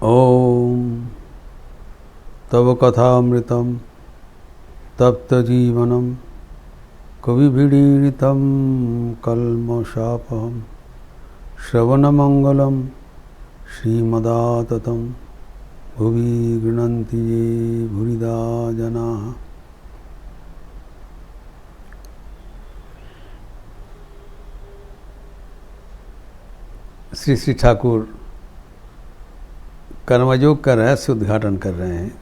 ओम तव कथामृतं तप्तजीवनं कविभिडीडितं कल्मषापहं श्रवणमंगलं श्रीमदाततं भुवि गृह्णन्ति ये भूरिदा जनाः। श्री श्री ठाकुर कर्मयोग का रहस्य उद्घाटन कर रहे हैं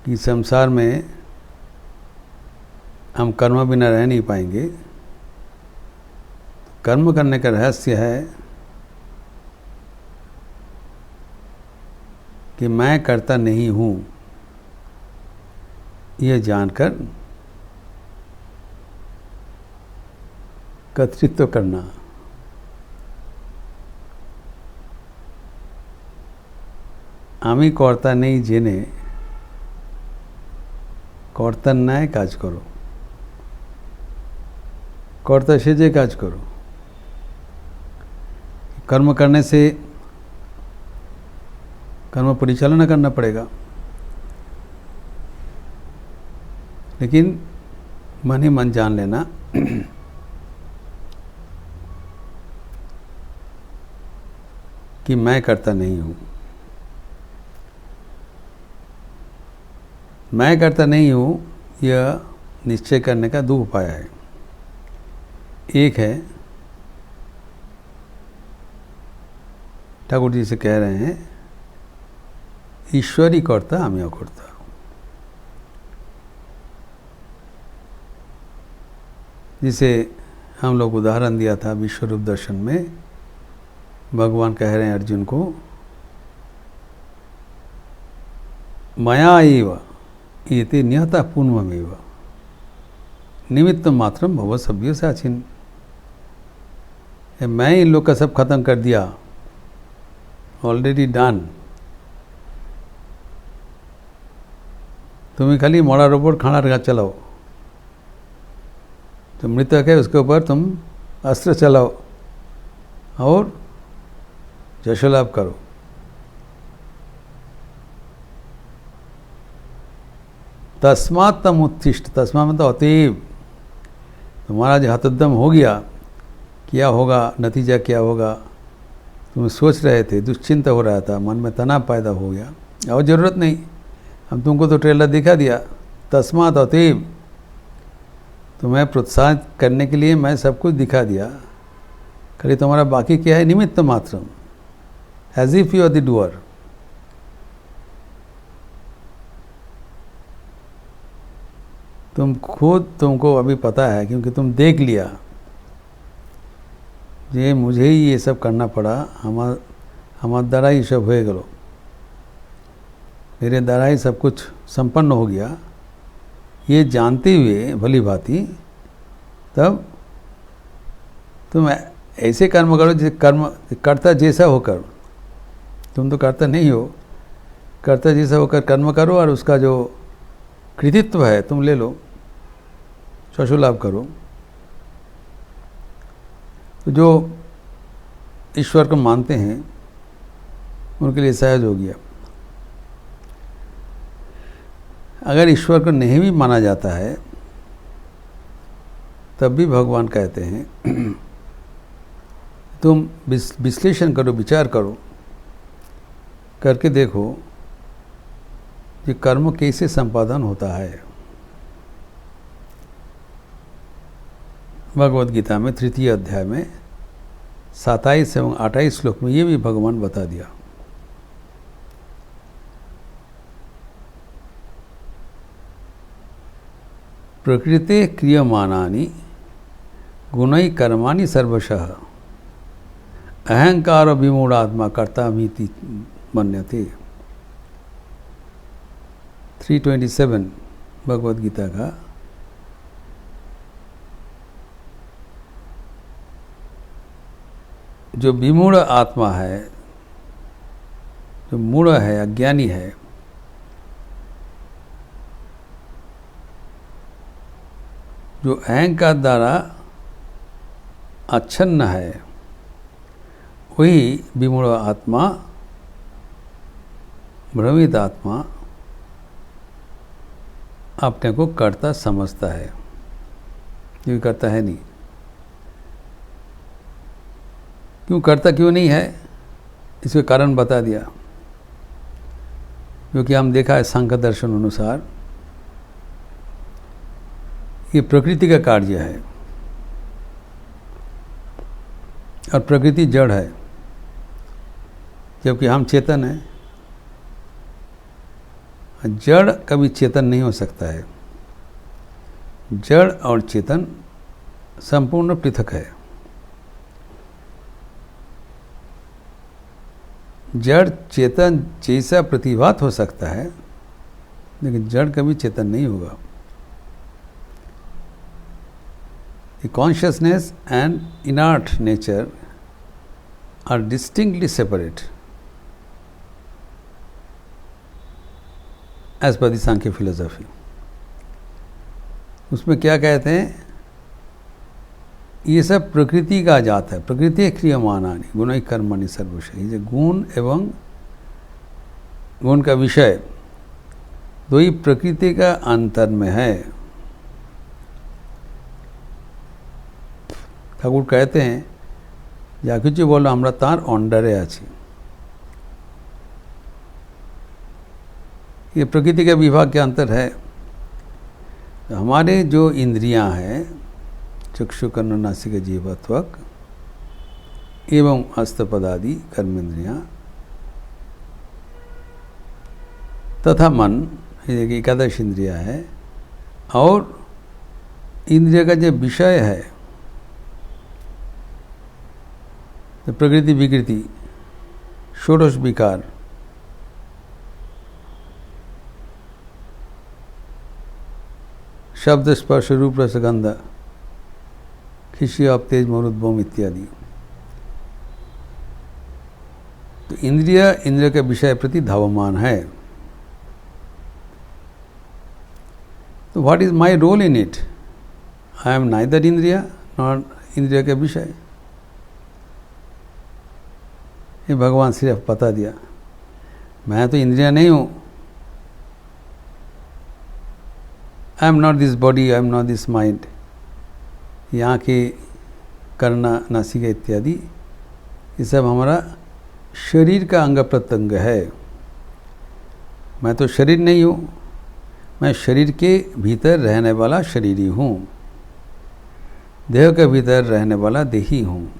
कि संसार में हम कर्म बिना रह नहीं पाएंगे। कर्म करने का रहस्य है कि मैं करता नहीं हूँ, यह जानकर कर्तृत्व करना। আমি কর্তা নেই জেনে কর্তার ন্যায় কাজ করো, কর্তা সেজে কাজ करो। कर्म करने से कर्म परिचालना करना पड़ेगा, लेकिन मन ही मन जान लेना कि मैं करता नहीं हूँ। मैं करता नहीं हूँ, यह निश्चय करने का दो उपाय है। एक है, ठाकुर जी से कह रहे हैं, ईश्वरी कर्ता আমি অকর্তা। जिसे हम लोग उदाहरण दिया था विश्वरूप दर्शन में, भगवान कह रहे हैं अर्जुन को, मया एव एते नियता पूर्वमेव निमित्त मात्रम भव सभ्य साचिन। मैं इन लोग का सब खत्म कर दिया, ऑलरेडी डन। तुम्हें खाली मोड़ा रोबोट खाना रखा चलाओ, जो मृतक है उसके ऊपर तुम अस्त्र चलाओ और जशो लाभ करो। तस्मात् तम उत्तिष्ठ, तस्मा मतलब अतएव। तुम्हारा जो हतोद्यम हो गया, क्या होगा, नतीजा क्या होगा, तुम सोच रहे थे, दुश्चिंता हो रहा था, मन में तनाव पैदा हो गया, और ज़रूरत नहीं, हम तुमको तो ट्रेलर दिखा दिया। तस्मात् अतएव, तुम्हें प्रोत्साहित करने के लिए मैं सब कुछ दिखा दिया। खाली तुम्हारा बाकी क्या है, निमित्त मात्रम, as if you are the doer. तुम खुद, तुमको अभी पता है क्योंकि तुम देख लिया, ये मुझे ही ये सब करना पड़ा, हमारे द्वारा ही सब हो गलो, मेरे द्वारा ही सब कुछ संपन्न हो गया, ये जानते हुए भली भांति तब तुम ऐसे कर्म करो जैसे कर्म कर्ता जैसा होकर। तुम तो कर्ता नहीं हो, कर्ता जैसा होकर कर्म करो और उसका जो कृतित्व है तुम ले लो, शशु लाभ करो। तो जो ईश्वर को मानते हैं उनके लिए सहज हो गया। अगर ईश्वर को नहीं भी माना जाता है तब भी भगवान कहते हैं तुम विश्लेषण करो, विचार करो, करके देखो कि कर्म कैसे संपादन होता है। भगवद गीता में 3 अध्याय में 27 एवं 28 श्लोक में ये भी भगवान बता दिया। प्रकृते क्रियमाणानि गुणै कर्माणि सर्वशः अहंकार विमूढ़ात्मा कर्तामीति मन्यते। 327 भगवद गीता का। जो विमूढ़ आत्मा है, जो मूढ़ है, अज्ञानी है, जो अहंकार द्वारा अच्छन्न है, वही विमूढ़ आत्मा, भ्रमित आत्मा अपने को कर्ता समझता है, क्यों करता है नहीं। क्यों करता क्यों नहीं है, इसके कारण बता दिया। क्योंकि हम देखा है सांख्य दर्शन अनुसार ये प्रकृति का कार्य है और प्रकृति जड़ है, जबकि हम चेतन हैं। जड़ कभी चेतन नहीं हो सकता है। जड़ और चेतन संपूर्ण पृथक है। जड़ चेतन जैसा प्रतिभात हो सकता है, लेकिन जड़ कभी चेतन नहीं होगा। The consciousness and inert nature are distinctly separate as per the Sankhya philosophy. उसमें क्या कहते हैं, ये सब प्रकृति का जात है। प्रकृति क्रियमाणानि गुणैः कर्मणि सर्वशः। ये गुण एवं गुण का विषय दो ही प्रकृति का अंतर में है। ठाकुर कहते हैं, जा किछु बोलो हमरा तार अंडरे आछि। ये प्रकृति के विभाग के अंतर है। तो हमारे जो इंद्रियां हैं, चक्षु कर्ण नासिका जिह्वा त्वक एवं हस्तपद आदि कर्मेंद्रियां तथा मन, ये एकादश इंद्रिया है, और इंद्रिय का जो विषय है, तो प्रकृति विकृति षोडश विकार, शब्द स्पर्श रूप रसगंध, खिशी आप तेज मरुद्भम इत्यादि। तो इंद्रिय के विषय प्रति धावमान है। तो what is my role in it? I am neither इंद्रिया नॉट इंद्रिय के विषय। ये भगवान सिर्फ बता दिया, मैं तो इंद्रिया नहीं हूँ। आई am not this body, I am not this mind. ये आँखें, कर्ना, नासिका इत्यादि ये सब हमारा शरीर का अंग प्रत्यंग है। मैं तो शरीर नहीं हूँ, मैं शरीर के भीतर रहने वाला शरीरी हूँ, देह के भीतर रहने वाला देही हूँ।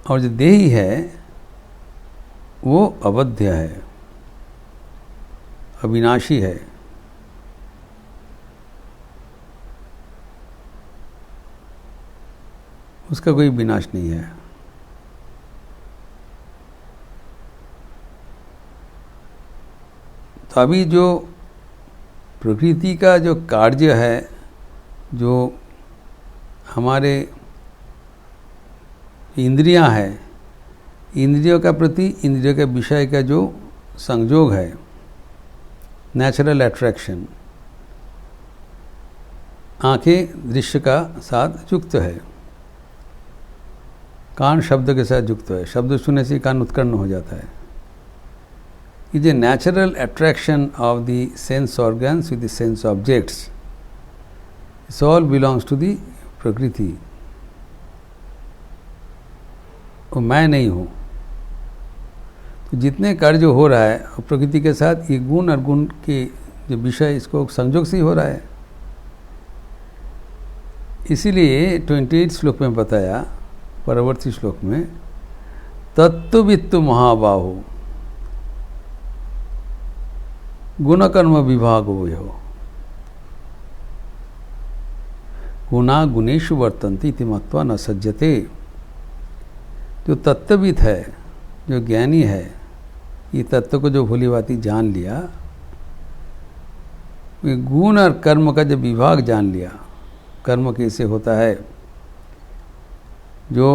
और जो देही है वो अवध्य है, अविनाशी है। उसका कोई विनाश नहीं है। तो अभी जो प्रकृति का जो कार्य है, जो हमारे इंद्रियां हैं, इंद्रियों का प्रति इंद्रियों के विषय का जो संयोग है, नेचुरल अट्रैक्शन, आंखें दृश्य का साथ युक्त है, कान शब्द के साथ युक्त है, शब्द सुनने से कान उत्कर्ण हो जाता है। ये जो natural attraction of the sense organs with the sense objects, it's all belongs to the प्रकृति। वो मैं नहीं हूँ। तो जितने कार्य जो हो रहा है प्रकृति के साथ, ये गुण और गुण के जो विषय, इसको संयोग से ही हो रहा है। इसीलिए 28 श्लोक में बताया, परवर्ती श्लोक में, तत्ववित्तु महाबाहो गुण कर्म विभागो यो गुणा गुणेषु वर्तन्ते इति मत्वा न सज्जते। जो तत्वविद है, जो ज्ञानी है, ये तत्व को जो भली भांति जान लिया, गुण और कर्म का जब विभाग जान लिया, कर्म कैसे होता है, जो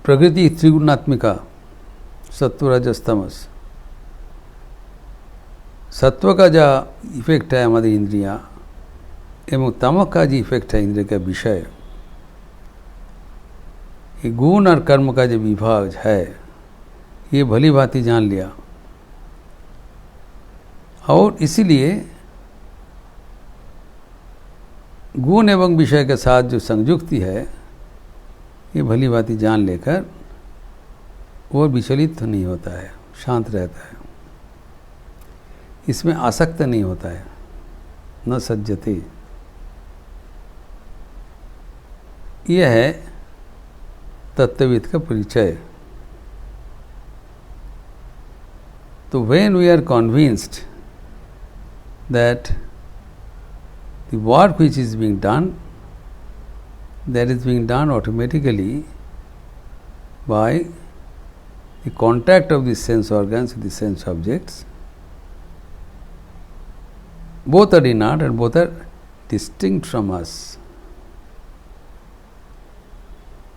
प्रकृति त्रिगुणात्मिका, सत्व रजस तमस, सत्व का जो इफेक्ट है हमारी इंद्रियां, एवं तमो का जो इफेक्ट है इंद्रिय का विषय, ये गुण और कर्म का जो विभाग है ये भली भांति जान लिया, और इसीलिए गुण एवं विषय के साथ जो संयुक्ति है ये भली भांति जान लेकर वो विचलित नहीं होता है, शांत रहता है, इसमें आसक्त नहीं होता है, न सज्जते। यह है तत्वविद का परिचय। तो when we are convinced that the work which is being done, that is being done automatically by the contact of the sense organs with the sense objects, both are inert and both are distinct from us.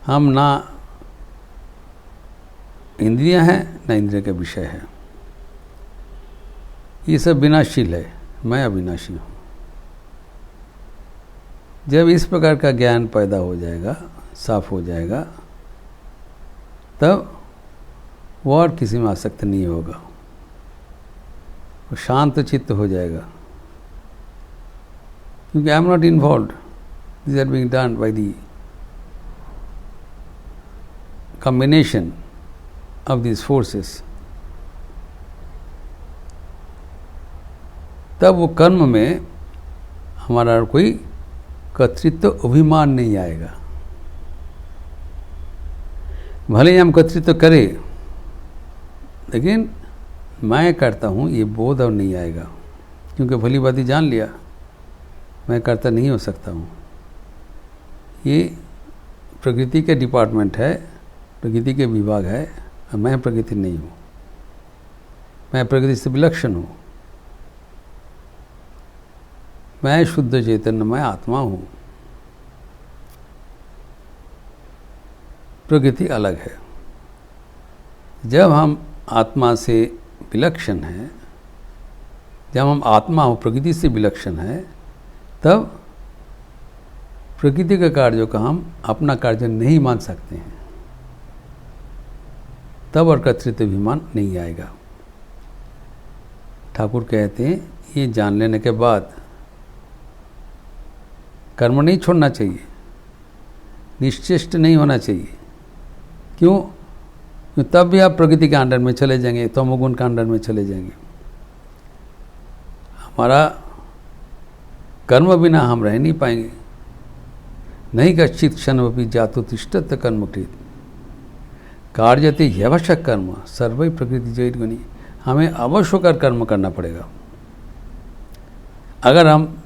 हम ना इंद्रियां हैं ना इंद्रिय का विषय है, ये सब विनाशील है, मैं अविनाशी हूँ। जब इस प्रकार का ज्ञान पैदा हो जाएगा, साफ हो जाएगा, तब वो और किसी में आसक्त नहीं होगा, वो शांत चित्त हो जाएगा, क्योंकि I am not involve, this are being done by the combination of these forces। तब वो कर्म में हमारा कोई कर्तृत्व अभिमान नहीं आएगा। भले ही हम कर्तृत्व करें, लेकिन मैं करता हूँ ये बोध अब नहीं आएगा, क्योंकि भली बात जान लिया मैं करता नहीं हो सकता हूँ। ये प्रकृति के डिपार्टमेंट है, प्रकृति के विभाग है, और मैं प्रकृति नहीं हूँ, मैं प्रकृति से विलक्षण हूँ, मैं शुद्ध चैतन्य, मैं आत्मा हूँ, प्रकृति अलग है। जब हम आत्मा से विलक्षण हैं, जब हम आत्मा हो प्रकृति से विलक्षण है, तब प्रकृति के कार्यों का हम अपना कार्य नहीं मान सकते हैं, तब और कर्तृत्व अभिमान नहीं आएगा। ठाकुर कहते हैं ये जान लेने के बाद कर्म नहीं छोड़ना चाहिए, निश्चेष्ट नहीं होना चाहिए। क्यों? तब भी आप प्रकृति के अंडर में चले जाएंगे, तमोगुण के अंडर में चले जाएंगे। हमारा कर्म बिना हम रह नहीं पाएंगे। नहीं कश्चित क्षणमपि जातु तिष्ठत कर्मकृत कार्यते ह्यवश्यक कर्म सर्वै प्रकृति जैर्गुणी। हमें अवश्य होकर कर्म करना पड़ेगा। अगर हम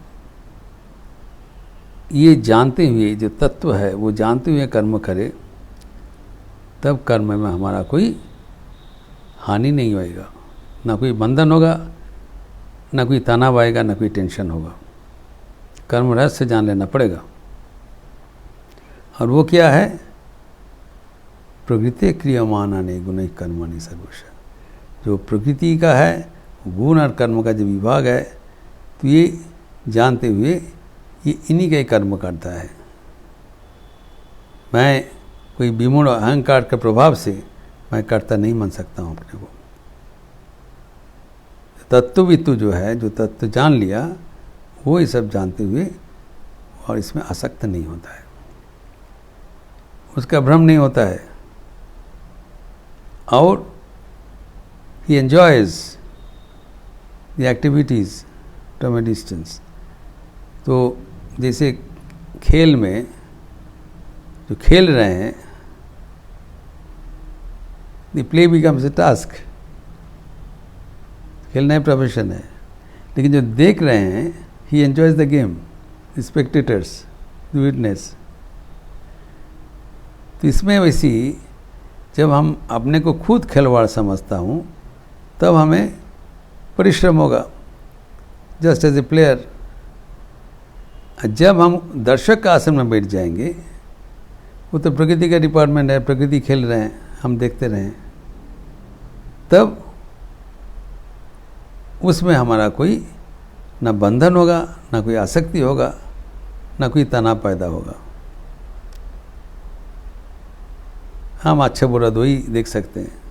ये जानते हुए, जो तत्व है वो जानते हुए कर्म करें, तब कर्म में हमारा कोई हानि नहीं होएगा, ना कोई बंधन होगा, ना कोई तनाव आएगा, ना कोई टेंशन होगा। कर्म रहस्य जान लेना पड़ेगा। और वो क्या है? प्रकृति क्रियमाणानि गुणैः कर्माणि सर्वशः। जो प्रकृति का है, गुण और कर्म का जो विभाग है, तो ये जानते हुए ये इन्हीं का ही कर्म करता है। मैं कोई विमूढ़ अहंकार के प्रभाव से मैं कर्ता नहीं मान सकता हूँ अपने को। तत्ववितु जो है, जो तत्व जान लिया, वो ये सब जानते हुए और इसमें आसक्त नहीं होता है, उसका भ्रम नहीं होता है, और he enjoys the activities from a distance। तो जैसे खेल में जो खेल रहे हैं, the play becomes a task। खेलना प्रोफेशन है, लेकिन जो देख रहे हैं, he enjoys the game, the spectators, the witness। तो इसमें वैसी जब हम अपने को खुद खिलवाड़ समझता हूँ, तब हमें परिश्रम होगा, जस्ट एज ए प्लेयर। जब हम दर्शक का आसन में बैठ जाएंगे, वो तो प्रकृति का डिपार्टमेंट है, प्रकृति खेल रहे हैं, हम देखते रहें, तब उसमें हमारा कोई ना बंधन होगा, ना कोई आसक्ति होगा, ना कोई तनाव पैदा होगा। हम अच्छा बुरा दो ही देख सकते हैं।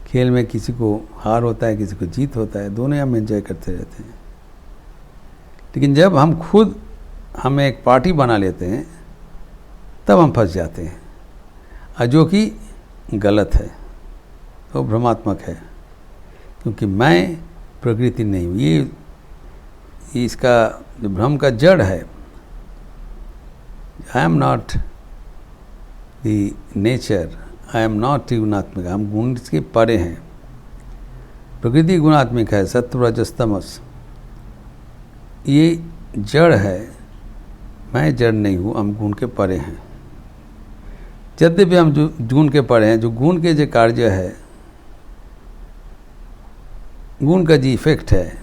खेल में किसी को हार होता है, किसी को जीत होता है, दोनों हम एंजॉय करते रहते हैं। लेकिन जब हम एक पार्टी बना लेते हैं तब हम फंस जाते हैं, और जो कि गलत है, वो भ्रमात्मक है। क्योंकि मैं प्रकृति नहीं हूँ। ये इसका जो भ्रम का जड़ है, I am not the nature, I am not गुणात्मिक। हम गुण के परे हैं। प्रकृति गुणात्मिक है, सत्व रजस तमस, ये जड़ है। मैं जड़ नहीं हूँ, हम गुण के परे हैं। यद्यपि हम जो गुण के परे हैं, जो गुण के जो कार्य है, गुण का जो इफेक्ट है,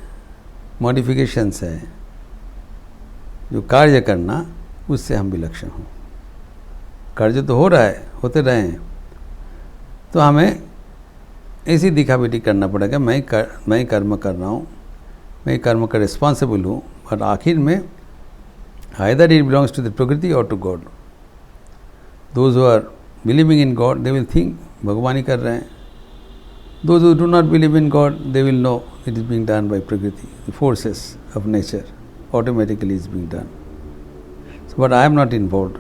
मॉडिफिकेशंस है, जो कार्य करना, उससे हम विलक्षण हूँ। कार्य तो हो रहा है, होते रहे हैं, तो हमें ऐसी दिखावटी करना पड़ेगा मैं कर्म कर रहा हूँ, मैं कर्म का रिस्पॉन्सिबल हूँ। और आखिर में either it belongs to the prakriti और to God. Those who are believing in God they will think भगवान ही कर रहे हैं। Those who do not believe in God they will know it is being done by prakriti, the forces of nature automatically is being done. So but I am not involved,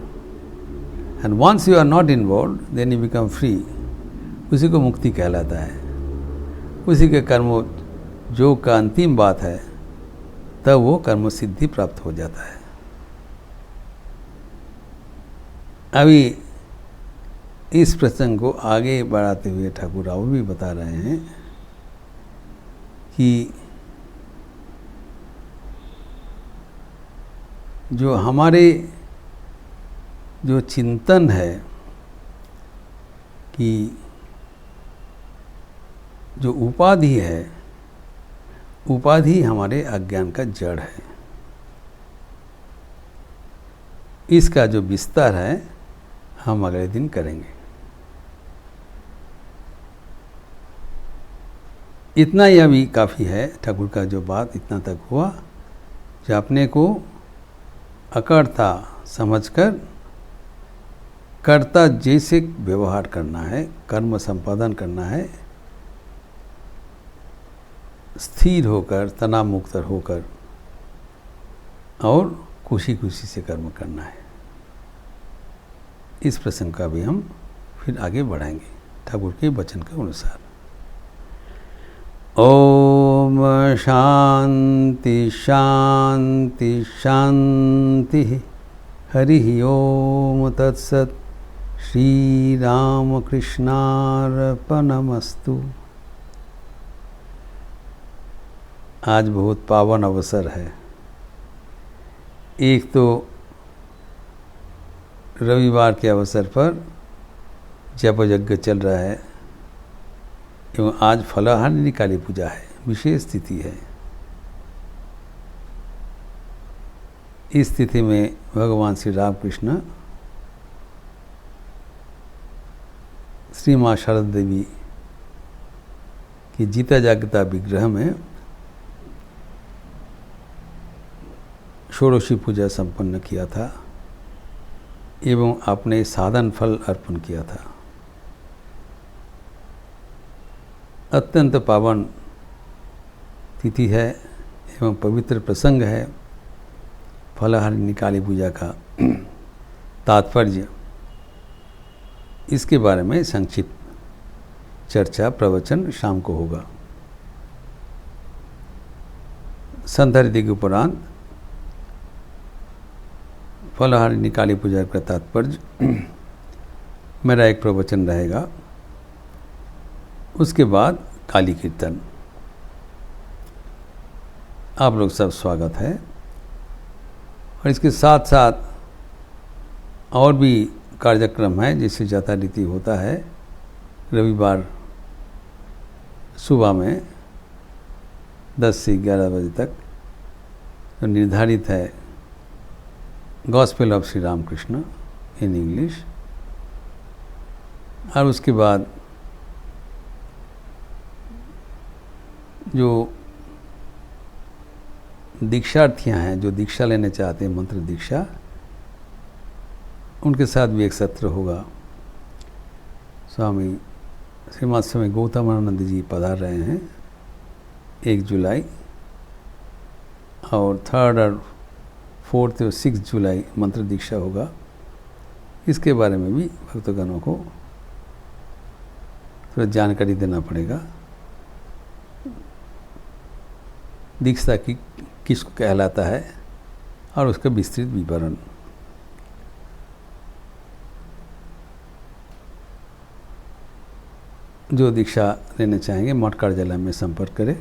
and once you are not involved then you become free. उसी को मुक्ति कहलाता है। उसी के कर्म जो का अंतिम बात है, तब वो कर्म सिद्धि प्राप्त हो जाता है। अभी इस प्रसंग को आगे बढ़ाते हुए ठाकुर राव भी बता रहे हैं कि जो हमारे जो चिंतन है कि जो उपाधि है, उपाधि हमारे अज्ञान का जड़ है। इसका जो विस्तार है हम अगले दिन करेंगे। इतना ही अभी काफ़ी है। ठाकुर का जो बात इतना तक हुआ, जो अपने को अकर्ता समझकर कर्ता जैसे व्यवहार करना है, कर्म संपादन करना है, स्थिर होकर, तनाव मुक्त होकर, और खुशी खुशी से कर्म करना है। इस प्रसंग का भी हम फिर आगे बढ़ाएंगे ठाकुर के वचन के अनुसार। ओम शांति शांति शांति। हरि ओम तत्सत। श्री राम कृष्णार्पणमस्तु। आज बहुत पावन अवसर है। एक तो रविवार के अवसर पर जप यज्ञ चल रहा है, एवं आज फलाहारी काली पूजा है, विशेष तिथि है। इस तिथि में भगवान श्री रामकृष्ण श्री माँ शारदा देवी की जीता जागता विग्रह में षोडशी पूजा संपन्न किया था, एवं आपने साधन फल अर्पण किया था। अत्यंत पावन तिथि है एवं पवित्र प्रसंग है। फलाहारी काली पूजा का तात्पर्य, इसके बारे में संक्षिप्त चर्चा प्रवचन शाम को होगा। संध्या के उपरांत फलाहारी काली पूजा का तात्पर्य मेरा एक प्रवचन रहेगा। उसके बाद काली कीर्तन। आप लोग सब स्वागत है। और इसके साथ साथ और भी कार्यक्रम है, जैसे यथारीति होता है। रविवार सुबह में 10 से 11 बजे तक जो निर्धारित है, gospel of Shri Ramakrishna in English. और उसके बाद जो दीक्षार्थियां हैं जो दीक्षा लेने चाहते हैं, मंत्र दीक्षा, उनके साथ भी एक सत्र होगा। स्वामी श्रीमद स्वामी गौतमानंद जी पधार रहे हैं 1 जुलाई, और 3 और 4 और 6 जुलाई मंत्र दीक्षा होगा। इसके बारे में भी भक्तगणों को थोड़ा जानकारी देना पड़ेगा। दीक्षा की किसको कहलाता है और उसका विस्तृत विवरण। जो दीक्षा लेना चाहेंगे मठ कार्यालय में संपर्क करें।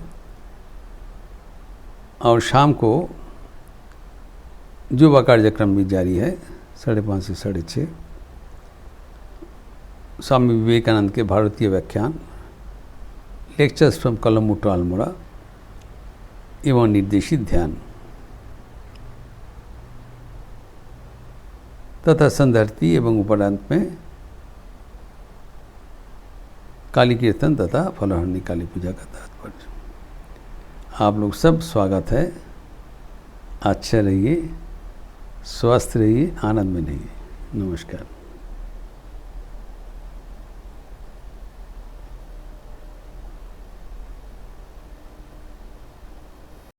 और शाम को युवा कार्यक्रम भी जारी है 5:30 से 6:30। स्वामी विवेकानंद के भारतीय व्याख्यान, lectures from Colombo to Almora एवं निर्देशित ध्यान तथा संध्याआरती एवं उपरांत में काली कीर्तन तथा फलहारणी काली पूजा का तात्पर्य। आप लोग सब स्वागत है। अच्छे रहिए, स्वस्थ रहिए, आनंद में रहिए। नमस्कार।